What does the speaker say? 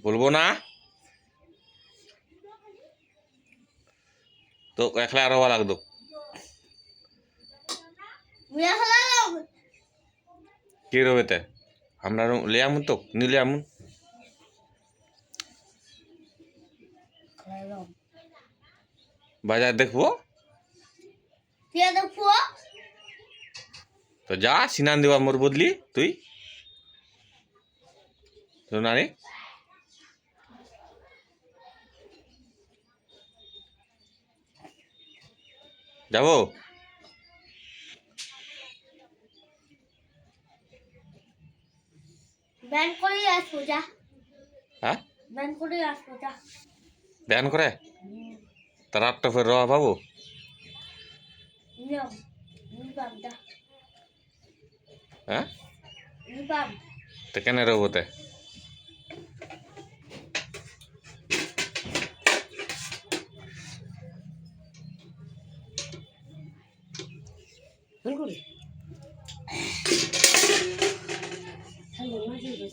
বলবো না তো একলা আরো ভালো লাগতো কি রবেতে আমরা ले আমুন তো নিলে আমুন বাজার দেখবো তো যা সিনান দেবা মোর বদলি তুই তো নারে যাবো ব্যান করে আসবো যা হ্যাঁ ব্যান করে আসবো যা ব্যান করে তার রাতটা ফের রওয়া পাবো নিয়ম নিবাম যা হ্যাঁ নিবাম তো কেন রবতে করে